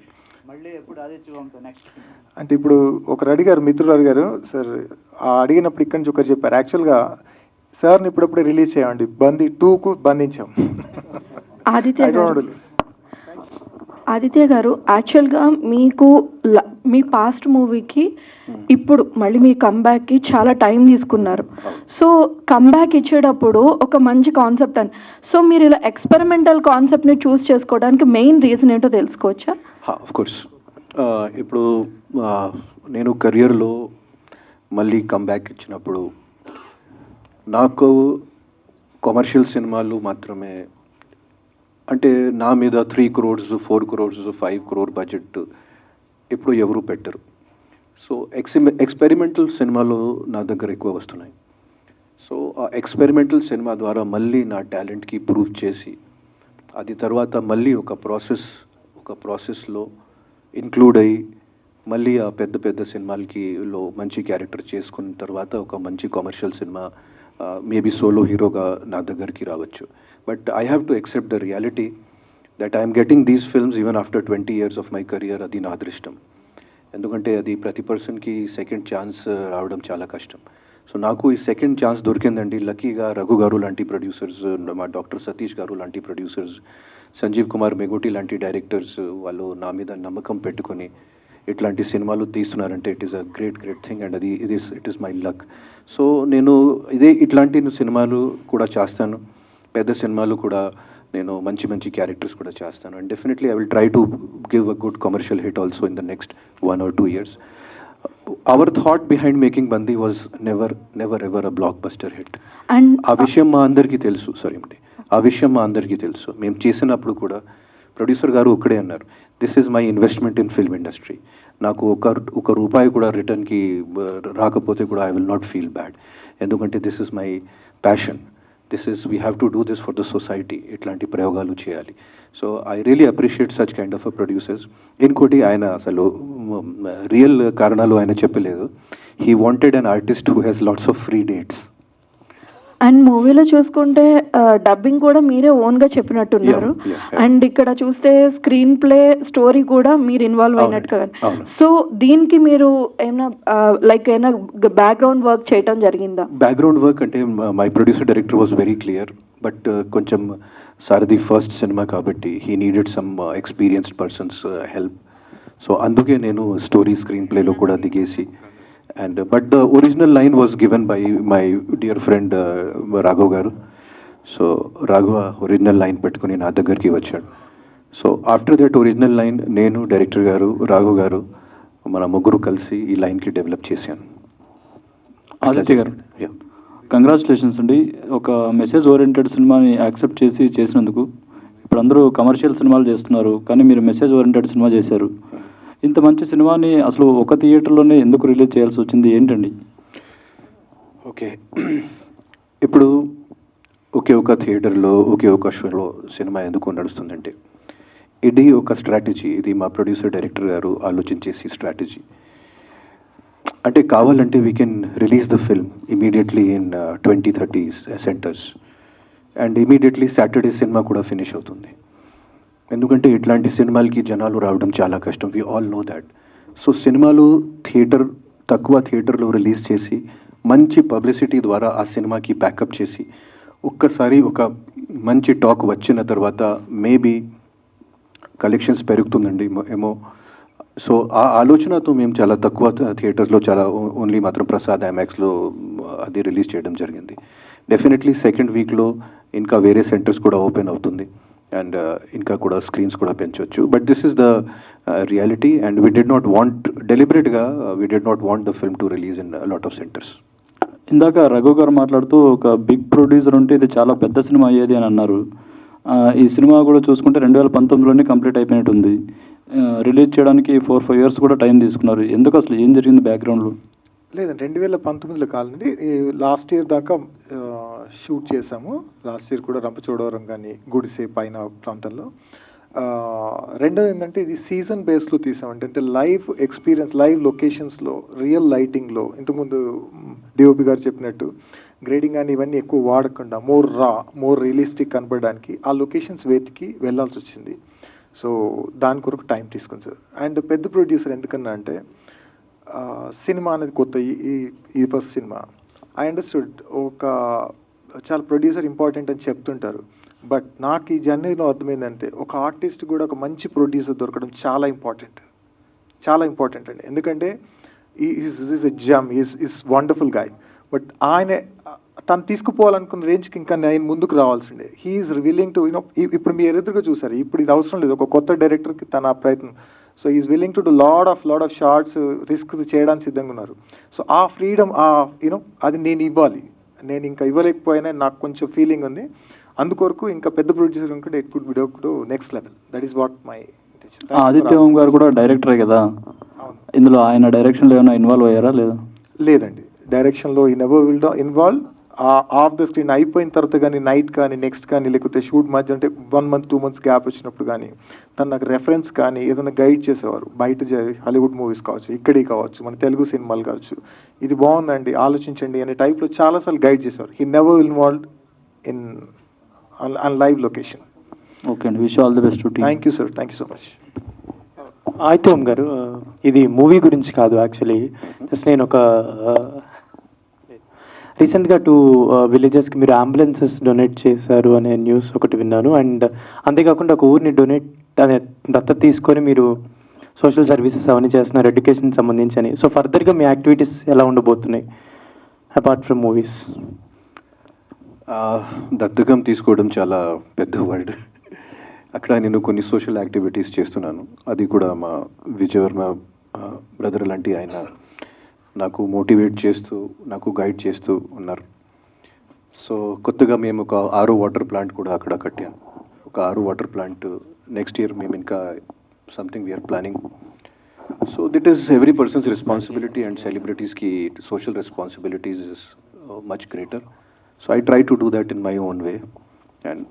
అంటే ఇప్పుడు ఒకరు అడిగారు, మిత్రులు అడిగారు, సార్ అడిగినప్పుడు ఇక్కడి నుంచి ఒకరు చెప్పారు, యాక్చువల్గా సార్ని ఇప్పుడప్పుడే రిలీజ్ చేయండి, బందీ 2కు బంధించాం. ఆదిత్య గారు యాక్చువల్గా మీకు మీ పాస్ట్ మూవీకి ఇప్పుడు మళ్ళీ మీ కమ్బ్యాక్కి చాలా టైం తీసుకున్నారు. సో కమ్బ్యాక్ ఇచ్చేటప్పుడు ఒక మంచి కాన్సెప్ట్ అని, సో మీరు ఇలా ఎక్స్పెరిమెంటల్ కాన్సెప్ట్ని చూస్ చేసుకోవడానికి మెయిన్ రీజన్ ఏంటో తెలుసుకోవచ్చా? Of course. ఇప్పుడు నేను కెరియర్లో మళ్ళీ కమ్బ్యాక్ ఇచ్చినప్పుడు నాకు కమర్షియల్ సినిమాలు మాత్రమే, అంటే నా మీద 3 crores 4 crores 5 crore బడ్జెట్ ఇప్పుడు ఎవరు పెట్టరు. సో ఎక్స్పెరిమెంటల్ సినిమాలు నా దగ్గర ఎక్కువ వస్తున్నాయి. సో ఆ ఎక్స్పెరిమెంటల్ సినిమా ద్వారా మళ్ళీ నా టాలెంట్కి ప్రూవ్ చేసి అది తర్వాత మళ్ళీ ఒక ప్రాసెస్లో ఇంక్లూడ్ అయ్యి మళ్ళీ ఆ పెద్ద సినిమాలకిలో మంచి క్యారెక్టర్ చేసుకున్న తర్వాత ఒక మంచి కమర్షియల్ సినిమా మేబీ సోలో హీరోగా నా దగ్గరికి రావచ్చు. But I have to accept the reality that I'm getting these films even after 20 years of my career. అది నా అదృష్టం. ఎందుకంటే అది ప్రతి పర్సన్కి సెకండ్ ఛాన్స్ రావడం చాలా కష్టం. సో నాకు ఈ సెకండ్ ఛాన్స్ దొరికిందండి. లక్కీగా రఘు గారు లాంటి ప్రొడ్యూసర్స్, మా డాక్టర్ సతీష్ గారు లాంటి ప్రొడ్యూసర్స్, సంజీవ్ కుమార్ మెగోటి లాంటి డైరెక్టర్స్ వాళ్ళు నా మీద నమ్మకం పెట్టుకొని ఇట్లాంటి సినిమాలు తీస్తున్నారంటే it is a great thing. And అది it is my luck. So నేను ఇట్లాంటి సినిమాలు కూడా చేస్తాను, పెద్ద సినిమాలు కూడా నేను మంచి క్యారెక్టర్స్ కూడా చేస్తాను. And definitely I will try to give a good commercial hit also in the next 1 or 2 years. Our thought behind making Bandi was never ever a blockbuster hit. ఆ విషయం మా అందరికీ తెలుసు. మేము చేసినప్పుడు కూడా ప్రొడ్యూసర్ గారు ఒక్కడే అన్నారు, this is my investment in film industry. నాకు ఒక రూపాయి కూడా రిటర్న్కి రాకపోతే కూడా I will not feel bad, ఎందుకంటే this is my passion. We have to do this for the society. ఇట్లాంటి ప్రయోగాలు చేయాలి. So I really appreciate such kind of producers. ఇంకోటి, ఆయన అసలు రియల్ కారణాలు ఆయన చెప్పలేదు. He wanted an artist who has lots of free dates. And మూవీలో చూసుకుంటే డబ్బింగ్ కూడా మీరే ఓన్గా చెప్పినట్టున్నారు. అండ్ ఇక్కడ చూస్తే స్క్రీన్ ప్లే స్టోరీ కూడా మీరు ఇన్వాల్వ్ అయినట్టుగా. సో దీనికి మీరు ఏమైనా బ్యాక్గ్రౌండ్ వర్క్ చేయటం జరిగిందా? బ్యాక్గ్రౌండ్ వర్క్ అంటే my producer director was very clear. But కొంచెం సారథి ఫస్ట్ సినిమా కాబట్టి he needed some experienced persons help. So అందుకే నేను స్టోరీ స్క్రీన్ ప్లేలో కూడా దిగేసి and but the original line was given by my dear friend Raghav గారు. So Raghava original line పెట్టుకుని నా దగ్గరికి వచ్చాడు. So after that original line నేను, డైరెక్టర్ గారు, రాఘవ్ గారు మన ముగ్గురు కలిసి ఈ లైన్కి డెవలప్ చేశాను. ఆదిత్య గారు, కంగ్రాచులేషన్స్ అండి. ఒక మెసేజ్ ఓరియంటెడ్ సినిమాని యాక్సెప్ట్ చేసినందుకు. ఇప్పుడు అందరూ కమర్షియల్ సినిమాలు చేస్తున్నారు, కానీ మీరు మెసేజ్ ఓరియంటెడ్ సినిమా చేశారు. ఇంత మంచి సినిమాని అసలు ఒక థియేటర్లోనే ఎందుకు రిలీజ్ చేయాల్సి వచ్చింది, ఏంటండి? ఓకే, ఇప్పుడు ఒకే ఒక థియేటర్లో ఒకే ఒక షోలో సినిమా ఎందుకు నడుస్తుందంటే ఇది ఒక స్ట్రాటజీ. ఇది మా ప్రొడ్యూసర్ డైరెక్టర్ గారు ఆలోచించేసి స్ట్రాటజీ. అంటే కావాలంటే we can release the film immediately in 20-30 centres and immediately Saturday cinema కూడా ఫినిష్ అవుతుంది. ఎందుకంటే ఇట్లాంటి సినిమాలకి జనాలు రావడం చాలా కష్టం, we all know that. So సినిమాలు తక్కువ థియేటర్లో రిలీజ్ చేసి మంచి పబ్లిసిటీ ద్వారా ఆ సినిమాకి ప్యాకప్ చేసి ఒక్కసారి ఒక మంచి టాక్ వచ్చిన తర్వాత మేబీ కలెక్షన్స్ పెరుగుతుందండి ఏమో. సో ఆ ఆలోచనతో మేము చాలా తక్కువ థియేటర్స్లో, చాలా ఓన్లీ మాత్రం ప్రసాద్ ఐమాక్స్లో అది రిలీజ్ చేయడం జరిగింది. డెఫినెట్లీ సెకండ్ వీక్లో ఇంకా వేరే సెంటర్స్ కూడా ఓపెన్ అవుతుంది అండ్ ఇంకా కూడా స్క్రీన్స్ కూడా పెంచవచ్చు. But this is the reality and we did not want డెలిబరేట్గా we did not want the film to release in lot of centres. ఇందాక రఘు గారు మాట్లాడుతూ ఒక బిగ్ ప్రొడ్యూసర్ ఉంటే ఇది చాలా పెద్ద సినిమా అయ్యేది అని అన్నారు. ఈ సినిమా కూడా చూసుకుంటే 2019లోనే కంప్లీట్ అయిపోయినట్టుంది. రిలీజ్ చేయడానికి 4-5 ఇయర్స్ కూడా టైం తీసుకున్నారు. ఎందుకు, అసలు ఏం జరిగింది బ్యాక్గ్రౌండ్లో? లేదండి, 2019లో కాదండి, లాస్ట్ ఇయర్ దాకా షూట్ చేసాము. లాస్ట్ ఇయర్ కూడా రంపచోడవరం కానీ గుడిసే పైన ప్రాంతంలో. రెండోది ఏంటంటే ఇది సీజన్ బేస్లో తీసామంటే, అంటే లైవ్ ఎక్స్పీరియన్స్, లైవ్ లొకేషన్స్లో, రియల్ లైటింగ్లో, ఇంతకుముందు డిఓపి గారు చెప్పినట్టు గ్రేడింగ్ కానీ ఇవన్నీ ఎక్కువ వాడకుండా మోర్ రియలిస్టిక్ కనపడడానికి ఆ లొకేషన్స్ వెతికి వెళ్ళాల్సి వచ్చింది. సో దాని కొరకు టైం తీసుకుంది సార్. అండ్ పెద్ద ప్రొడ్యూసర్ ఎందుకన్నా అంటే సినిమా అనేది కొత్త, ఈ ఫస్ట్ సినిమా. ఐ అండర్స్టూడ్ చాలా ప్రొడ్యూసర్ ఇంపార్టెంట్ అని చెప్తుంటారు. బట్ నాకు ఈ జర్నీలో అర్థమైందంటే ఒక ఆర్టిస్ట్ కూడా ఒక మంచి ప్రొడ్యూసర్ దొరకడం చాలా ఇంపార్టెంట్ అండి. ఎందుకంటే is a Jammu, is wonderful guy. But తను తీసుకుపోవాలనుకున్న రేంజ్కి ఇంకా నేను ముందుకు రావాల్సిందే. హీఈస్ విల్లింగ్ టు ఇప్పుడు మీరు ఎదురుగా చూసారు, ఇప్పుడు ఇది అవసరం లేదు, ఒక కొత్త డైరెక్టర్కి తన ప్రయత్నం. So is willing to do lot of shorts, risk చేయడానికి సిద్ధంగా ఉన్నారు. సో ఆ ఫ్రీడమ్ అది నేను ఇవ్వాలి. నేను ఇంకా ఇవ్వలేకపోయినా నాకు కొంచెం ఫీలింగ్ ఉంది. అందుకొరకు ఇంకా పెద్ద ప్రొడ్యూసర్ అనుకుంటే it could be to next level. That is what my Aditya Om garu కూడా డైరెక్టరే కదా, ఇందులో ఆయన డైరెక్షన్లో ఏమైనా ఇన్వాల్వ్ అయ్యారా లేదా? లేదండి, డైరెక్షన్లో ఈ never will involve. Of the screen అయిపోయిన తర్వాత కానీ, నైట్ కానీ, నెక్స్ట్ కానీ, లేకపోతే షూట్ మధ్య అంటే 1 month 2 months గ్యాప్ వచ్చినప్పుడు కానీ తను నాకు రెఫరెన్స్ కానీ ఏదైనా గైడ్ చేసేవారు. బయట హాలీవుడ్ మూవీస్ కావచ్చు, ఇక్కడే కావచ్చు, మన తెలుగు సినిమాలు కావచ్చు, ఇది బాగుందండి ఆలోచించండి అనే టైప్లో చాలాసార్లు గైడ్ చేసేవారు. He never involved in live location. Okay అండి, wish all the best. Thank you sir, thank you so much. Aditya Om garu, ఇది మూవీ గురించి కాదు యాక్చువల్లీ. జస్ట్ నేను ఒక రీసెంట్గా 2 villagesకి మీరు అంబులెన్సెస్ డొనేట్ చేశారు అనే న్యూస్ ఒకటి విన్నాను. అండ్ అంతేకాకుండా ఒక ఊరిని దత్తత తీసుకొని మీరు సోషల్ సర్వీసెస్ అవన్నీ చేస్తున్నారు, ఎడ్యుకేషన్ సంబంధించి అని. సో ఫర్దర్గా మీ యాక్టివిటీస్ ఎలా ఉండబోతున్నాయి అపార్ట్ ఫ్రమ్ మూవీస్? దత్తకం తీసుకోవడం చాలా పెద్ద వర్డ్. అక్కడ నేను కొన్ని సోషల్ యాక్టివిటీస్ చేస్తున్నాను. అది కూడా మా విజయవర్మ బ్రదర్ లాంటి ఆయన నాకు మోటివేట్ చేస్తూ, నాకు గైడ్ చేస్తూ ఉన్నారు. సో కొత్తగా మేము ఒక RO వాటర్ ప్లాంట్ కూడా అక్కడ కట్టాను. ఒక RO water plant next year మేము ఇంకా something we're planning. So that is every person's responsibility and సెలబ్రిటీస్కి social responsibilities is much greater. So I try to do that in my own way and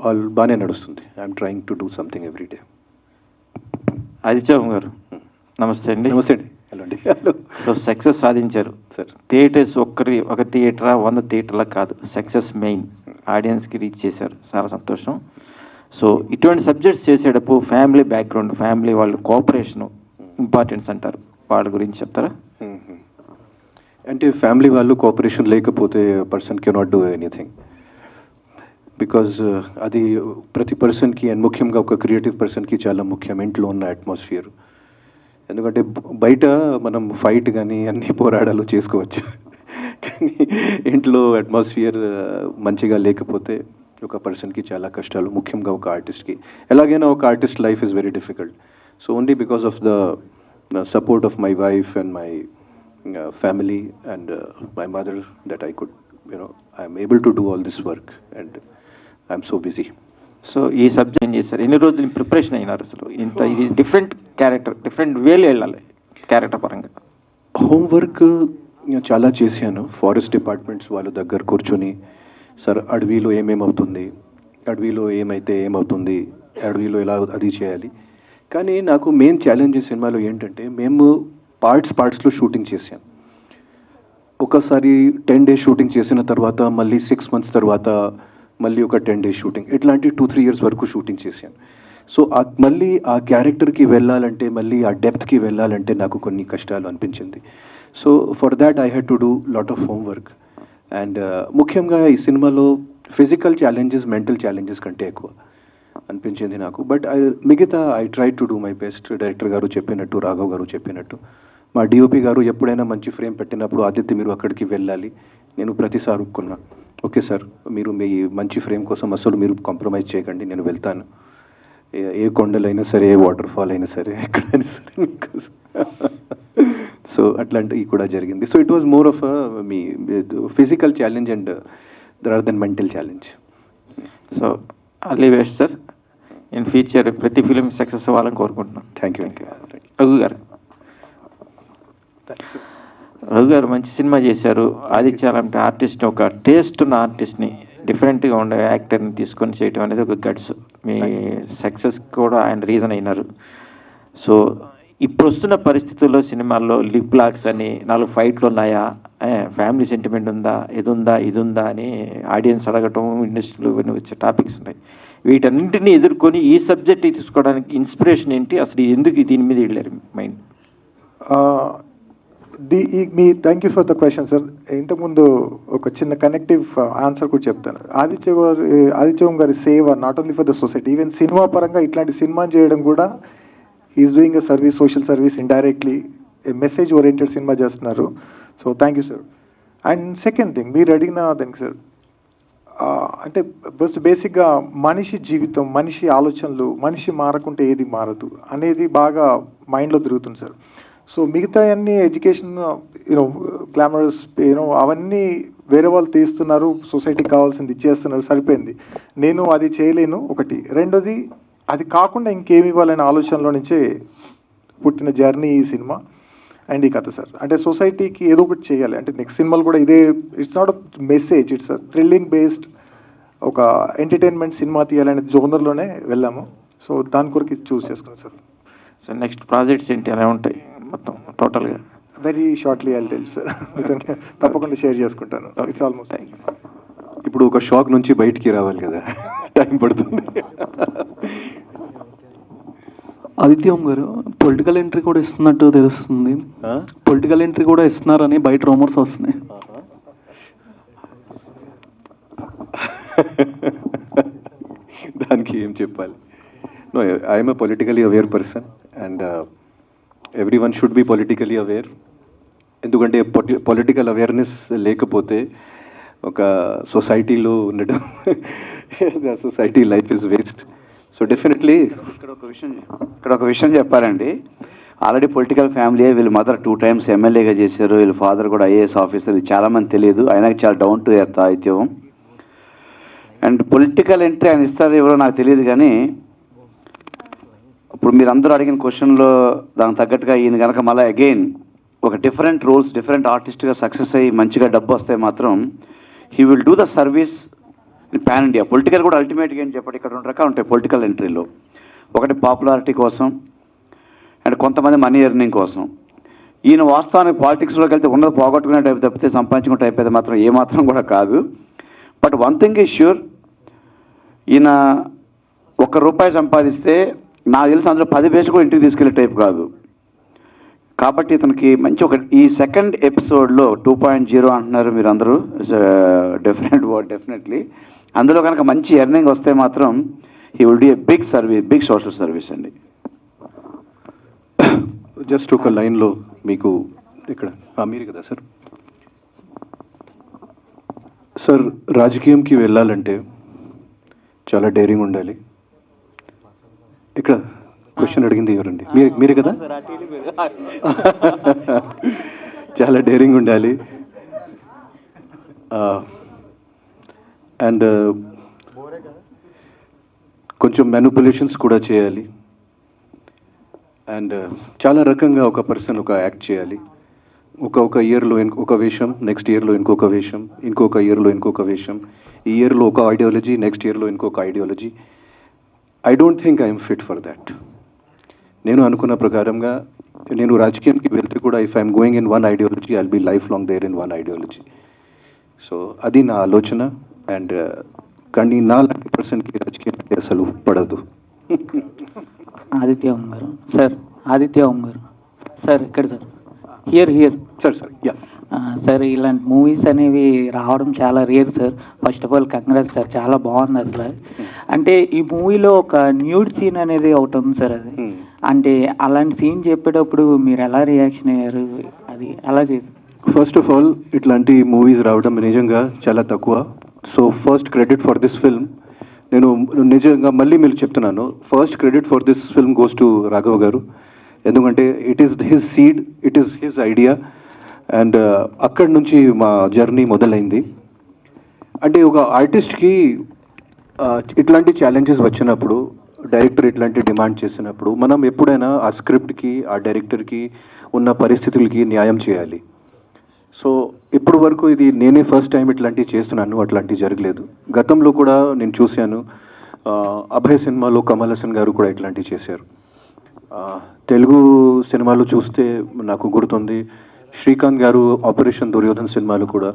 all బాగానే నడుస్తుంది. I'm trying to do something every day. Aditya garu నమస్తే అండి. నమస్తే అండి. Hello అండి. Hello. So success సాధించారు sir. Theatres ఒక థియేటరా 100 థియేటర్లా కాదు, సక్సెస్ మెయిన్. ఆడియన్స్కి రీచ్ చేశారు, చాలా సంతోషం. సో ఇటువంటి సబ్జెక్ట్స్ చేసేటప్పుడు ఫ్యామిలీ బ్యాక్గ్రౌండ్, ఫ్యామిలీ వాళ్ళు కోఆపరేషను ఇంపార్టెన్స్ అంటారు, వాళ్ళ గురించి చెప్తారా? అంటే ఫ్యామిలీ వాళ్ళు కోఆపరేషన్ లేకపోతే person cannot do anything. Because అది ప్రతి పర్సన్కి అండ్ ముఖ్యంగా ఒక క్రియేటివ్ పర్సన్కి చాలా ముఖ్యం ఇంట్లో ఉన్న అట్మాస్ఫియర్. ఎందుకంటే బయట మనం ఫైట్ కానీ అన్ని పోరాడాలు చేసుకోవచ్చు, కానీ ఇంట్లో అట్మాస్ఫియర్ మంచిగా లేకపోతే ఒక పర్సన్కి చాలా కష్టాలు, ముఖ్యంగా ఒక ఆర్టిస్ట్కి. ఎలాగైనా ఒక artist life is very difficult. So only because of the support of my wife and my family and my mother that I could, I am able to do all this work and I am so busy. So ఈ subject ఏం చేశారు? ఎన్ని రోజులు preparation అయినారు అసలు? ఇంత ఇది different character, different వేలు వెళ్ళాలి క్యారెక్టర్ పరంగా. హోంవర్క్ చాలా చేశాను. ఫారెస్ట్ డిపార్ట్మెంట్స్ వాళ్ళ దగ్గర కూర్చొని, సార్ అడవిలో ఏమేమవుతుంది, అడవిలో ఏమైతే ఏమవుతుంది, అడవిలో ఎలా అది చేయాలి. కానీ నాకు మెయిన్ ఛాలెంజ్ ఈ సినిమాలో ఏంటంటే, మేము పార్ట్స్లో షూటింగ్ చేశాను. ఒకసారి 10 days షూటింగ్ చేసిన తర్వాత మళ్ళీ 6 months తర్వాత మళ్ళీ ఒక 10 days షూటింగ్, ఇట్లాంటి 2-3 years వరకు షూటింగ్ చేశాను. సో మళ్ళీ ఆ క్యారెక్టర్కి వెళ్ళాలంటే, మళ్ళీ ఆ డెప్త్కి వెళ్ళాలంటే నాకు కొన్ని కష్టాలు అనిపించింది. So for that I had to do lot of homework. And ముఖ్యంగా ఈ సినిమాలో ఫిజికల్ ఛాలెంజెస్ మెంటల్ ఛాలెంజెస్ కంటే ఎక్కువ అనిపించింది నాకు. బట్ మిగతా I try to do my best. Director గారు చెప్పినట్టు, రాఘవ్ గారు చెప్పినట్టు, మా డిఓపి గారు ఎప్పుడైనా మంచి ఫ్రేమ్ పెట్టినప్పుడు, ఆదిత్య మీరు అక్కడికి వెళ్ళాలి, నేను ప్రతిసారి ఒప్పుకున్నా, ఓకే సార్ మీరు మీ మంచి ఫ్రేమ్ కోసం అసలు మీరు కాంప్రమైజ్ చేయకండి, నేను వెళ్తాను, ఏ కొండలైనా సరే, ఏ వాటర్ ఫాల్ అయినా సరే, ఎక్కడైనా సరే మీకోసం. సో అట్లాంటివి కూడా జరిగింది. So it was more of me physical challenge and there than mental challenge. So all the best sir. In future ప్రతి ఫిలిం సక్సెస్ అవ్వాలని కోరుకుంటున్నాను. Thank you. రఘు గారు, మంచి సినిమా చేశారు. ఆదిత్య లాంటి ఆర్టిస్ట్ని, ఒక టేస్ట్ ఉన్న ఆర్టిస్ట్ని, డిఫరెంట్గా ఉండే యాక్టర్ని తీసుకొని చేయటం అనేది ఒక గట్స్. మీ సక్సెస్ కూడా ఆయన రీజన్ అయినారు. సో ఇప్పుడు వస్తున్న పరిస్థితుల్లో సినిమాల్లో లిప్ లాక్స్ అని, 4 ఫైట్లు ఉన్నాయా, ఫ్యామిలీ సెంటిమెంట్ ఉందా, ఇది ఉందా అని ఆడియన్స్ అడగటం, ఇండస్ట్రీలో ఇవన్నీ వచ్చే టాపిక్స్ ఉన్నాయి. వీటన్నింటినీ ఎదుర్కొని ఈ సబ్జెక్ట్ తీసుకోవడానికి ఇన్స్పిరేషన్ ఏంటి, అసలు ఎందుకు దీని మీద వెళ్ళారు mind? Thank you for the question sir. ఇంతకుముందు ఒక చిన్న కనెక్టివ్ ఆన్సర్ కూడా చెప్తాను. ఆదిత్య గారి సేవ not only for the society, even cinema పరంగా ఇట్లాంటి సినిమా చేయడం కూడా is doing a service, social service, indirectly a message oriented cinema చేస్తున్నారు. So thank you sir. And second thing, మీరు అడిగిన దానికి సార్, అంటే బేసిక్గా మనిషి జీవితం, మనిషి ఆలోచనలు, మనిషి మారకుంటే ఏది మారదు అనేది బాగా మైండ్లో తిరుగుతుంది సార్. సో మిగతా అన్ని ఎడ్యుకేషన్, గ్లామరస్, అవన్నీ వేరే వాళ్ళు తీస్తున్నారు, సొసైటీకి కావాల్సింది ఇచ్చేస్తున్నారు, సరిపోయింది, నేను అది చేయలేను ఒకటి. రెండోది, అది కాకుండా ఇంకేమి ఇవ్వాలనే ఆలోచనలో నుంచే పుట్టిన జర్నీ ఈ సినిమా అండ్ ఈ కథ సార్. అంటే సొసైటీకి ఏదో ఒకటి చేయాలి అంటే, నెక్స్ట్ సినిమాలు కూడా ఇదే, it's not a message, it's a thrilling based ఒక ఎంటర్టైన్మెంట్ సినిమా తీయాలనే జోనర్లోనే వెళ్ళాము. సో దాని కొరకు ఇది చూస్ చేసుకున్నాం సార్. సో నెక్స్ట్ ప్రాజెక్ట్స్ ఏంటి, ఎలా ఉంటాయి మొత్తం టోటల్గా? Very shortly I'll tell sir. తప్పకుండా షేర్ చేసుకుంటాను. It's almost. ఇప్పుడు ఒక షాక్ నుంచి బయటికి రావాలి కదా, టైం పడుతుంది. ఆదిత్యం గారు పొలిటికల్ ఎంట్రీ కూడా ఇస్తున్నట్టు తెలుస్తుంది. పొలిటికల్ ఎంట్రీ కూడా ఇస్తున్నారని బయట రూమర్స్ వస్తున్నాయి. దానికి ఏం చెప్పాలి? No, I'm a politically aware person and everyone should be politically aware. ఎందుకంటే పొలిటికల్ అవేర్నెస్ లేకపోతే ఒక సొసైటీలో ఉండడం, society life is waste. So definitely ఇక్కడ ఒక విషయం చెప్పారండి. ఆల్రెడీ పొలిటికల్ ఫ్యామిలీ, వీళ్ళ మదర్ 2 times ఎమ్మెల్యేగా చేశారు, వీళ్ళ ఫాదర్ కూడా ఐఏఎస్ ఆఫీసర్. ఇది చాలామంది తెలియదు, ఆయన చాలా down to earth Adityam. And political entry ఆయన ఇస్తారు ఎవరో నాకు తెలియదు, కానీ ఇప్పుడు మీరు అందరూ అడిగిన క్వశ్చన్లో దానికి తగ్గట్టుగా ఈయన కనుక మళ్ళీ అగైన్ ఒక డిఫరెంట్ రోల్స్, డిఫరెంట్ ఆర్టిస్ట్గా సక్సెస్ అయ్యి మంచిగా డబ్బు వస్తే మాత్రం he will do the service pan India. Political కూడా అల్టిమేట్గా ఏం చెప్పండి, ఇక్కడ 2 రకాలు ఉంటాయి పొలిటికల్ ఎంట్రీలో. ఒకటి పాపులారిటీ కోసం అండ్ కొంతమంది మనీ ఎర్నింగ్ కోసం. ఈయన వాస్తవానికి పాలిటిక్స్లోకి వెళ్తే ఉన్నది పోగొట్టుకునే టైప్ తప్పితే సంపాదించుకునే టైప్ అయితే మాత్రం ఏమాత్రం కూడా కాదు. But one thing is sure, ఈయన ₹1 సంపాదిస్తే నాకు తెలిసి అందులో 10 పైసలు కూడా ఇంటికి తీసుకెళ్లే టైప్ కాదు. కాబట్టి ఇతనికి మంచి ఈ సెకండ్ ఎపిసోడ్లో 2.0 అంటున్నారు మీరు అందరూ, డిఫరెంట్ వర్డ్ డెఫినెట్లీ. అందులో కనుక మంచి ఎర్నింగ్ వస్తే మాత్రం he will do a big social service అండి. జస్ట్ ఒక లైన్లో మీకు ఇక్కడ మీరు కదా సార్. సార్, రాజకీయంకి వెళ్ళాలంటే చాలా డేరింగ్ ఉండాలి. ఇక్కడ క్వశ్చన్ అడిగింది ఎవరండి? మీరే కదా. చాలా డేరింగ్ ఉండాలి అండ్ కొంచెం మ్యానిపులేషన్స్ కూడా చేయాలి అండ్ చాలా రకంగా ఒక పర్సన్ ఒక యాక్ట్ చేయాలి. ఒక ఇయర్లో ఒక వేషం, నెక్స్ట్ ఇయర్లో ఇంకొక వేషం, ఇంకొక ఇయర్లో ఇంకొక వేషం, ఈ ఇయర్లో ఒక ఐడియాలజీ, నెక్స్ట్ ఇయర్లో ఇంకొక ideology. I don't think I'm fit for that. నేను అనుకున్న ప్రకారంగా నేను రాజకీయానికి వెళ్తే కూడా if I'm going in one ideology I'll be lifelong there in one ideology. So అది నా ఆలోచన. అండ్ కానీ నా లాంటి పర్సన్కి రాజకీయానికి అసలు పడదు. ఆదిత్య ఓం గారు సార్, ఆదిత్య ఓం గారు సార్, ఇక్కడ sir, here sir yeah sir, ఇలాంటి మూవీస్ అనేవి రావడం చాలా rare sir. First of all congrats sir, చాలా బాగుంది అసలు. అంటే ఈ మూవీలో ఒక న్యూడ్ సీన్ అనేది ఒకటి ఉంది సార్. అది అంటే అలాంటి సీన్ చెప్పేటప్పుడు మీరు ఎలా రియాక్షన్ అయ్యారు? అది ఎలా చేశారు? ఫస్ట్ ఆఫ్ ఆల్ ఇట్లాంటి మూవీస్ రావడం నిజంగా చాలా తక్కువ. So first credit for this film. నేను నిజంగా మళ్ళీ మీరు చెప్తున్నాను, first credit for this film goes to Raghav గారు. ఎందుకంటే it is his seed, it is his idea and అక్కడి నుంచి మా జర్నీ మొదలైంది. అంటే ఒక ఆర్టిస్ట్కి ఇట్లాంటి ఛాలెంజెస్ వచ్చినప్పుడు, డైరెక్టర్ ఇట్లాంటి డిమాండ్ చేసినప్పుడు మనం ఎప్పుడైనా ఆ స్క్రిప్ట్కి, ఆ డైరెక్టర్కి ఉన్న పరిస్థితులకి న్యాయం చేయాలి. సో ఇప్పుడు వరకు ఇది నేనే ఫస్ట్ టైం ఇట్లాంటివి చేస్తున్నాను, అట్లాంటివి జరగలేదు. గతంలో కూడా నేను చూశాను, అభయ్ సినిమాలో కమల్ హాసన్ గారు కూడా ఇట్లాంటివి చేశారు. తెలుగు సినిమాలు చూస్తే నాకు గుర్తుంది శ్రీకాంత్ గారు ఆపరేషన్ దుర్యోధన్ సినిమాలు కూడా,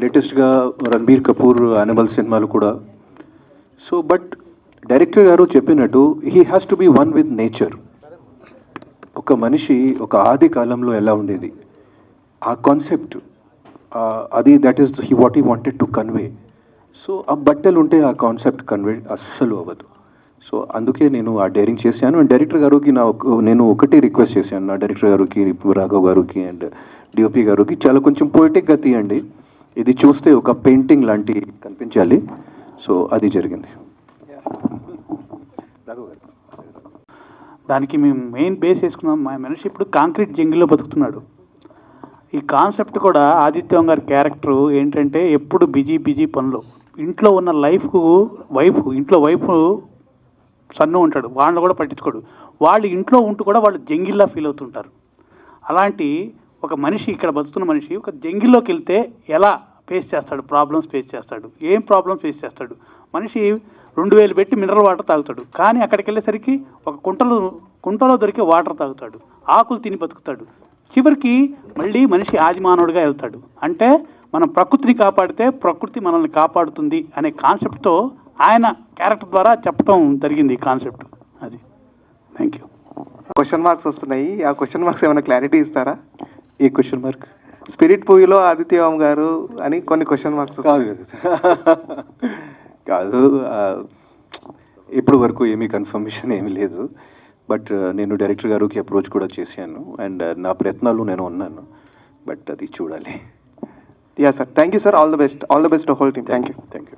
లేటెస్ట్గా రణబీర్ కపూర్ యానిమల్ సినిమాలు కూడా. సో బట్ డైరెక్టర్ గారు చెప్పినట్టు he has to be one with nature. ఒక మనిషి ఒక ఆది కాలంలో ఎలా ఉండేది, ఆ కాన్సెప్ట్ అది that is what he wanted to convey. So ఆ బట్టలు ఉంటే ఆ కాన్సెప్ట్ కన్వే అస్సలు అవ్వదు. సో అందుకే నేను ఆ డైరింగ్ చేశాను. అండ్ డైరెక్టర్ గారికి నేను ఒకటే రిక్వెస్ట్ చేశాను, నా డైరెక్టర్ గారికి, రాఘవ్ గారికి అండ్ డిఓపి గారికి, చాలా కొంచెం పోయిటిక్గా తీయండి, ఇది చూస్తే ఒక పెయింటింగ్ లాంటి కనిపించాలి. సో అది జరిగింది. దానికి మేము మెయిన్ బేస్ వేసుకున్నాం. మా మనిషి ఇప్పుడు కాంక్రీట్ జంగిల్లో బతుకుతున్నాడు. ఈ కాన్సెప్ట్ కూడా ఆదిత్యం గారి క్యారెక్టర్ ఏంటంటే ఎప్పుడు బిజీ పనులు, ఇంట్లో ఉన్న ఇంట్లో వైఫ్ సన్ను ఉంటాడు, వాళ్ళని కూడా పట్టించుకోడు. వాళ్ళు ఇంట్లో ఉంటూ కూడా వాళ్ళు జంగిల్లా ఫీల్ అవుతుంటారు. అలాంటి ఒక మనిషి, ఇక్కడ బతుకుతున్న మనిషి ఒక జంగిల్లోకి వెళ్తే ఎలా ఫేస్ చేస్తాడు, ప్రాబ్లమ్స్ ఫేస్ చేస్తాడు, ఏం ప్రాబ్లమ్స్ ఫేస్ చేస్తాడు. మనిషి 2000 పెట్టి మినరల్ వాటర్ తాగుతాడు, కానీ అక్కడికి వెళ్ళేసరికి ఒక కుంటలో దొరికే వాటర్ తాగుతాడు, ఆకులు తిని బతుకుతాడు. చివరికి మళ్ళీ మనిషి ఆది మానవుడిగా వెళ్తాడు. అంటే మనం ప్రకృతిని కాపాడితే ప్రకృతి మనల్ని కాపాడుతుంది అనే కాన్సెప్ట్తో ఆయన క్యారెక్టర్ ద్వారా చెప్పడం జరిగింది ఈ కాన్సెప్ట్. అది. Thank you. క్వశ్చన్ మార్క్స్ వస్తున్నాయి, ఆ క్వశ్చన్ మార్క్స్ ఏమైనా క్లారిటీ ఇస్తారా? ఏ క్వశ్చన్ మార్క్? స్పిరిట్ మూవీలో ఆదిత్య ఓం గారు అని కొన్ని క్వశ్చన్ మార్క్స్ కాదు. ఇప్పుడు వరకు ఏమీ కన్ఫర్మేషన్ ఏమీ లేదు. బట్ నేను డైరెక్టర్ గారికి అప్రోచ్ కూడా చేశాను అండ్ నా ప్రయత్నాలు నేను ఉన్నాను. బట్ అది చూడాలి. Yeah sir, thank you sir, all the best to whole team. Thank you.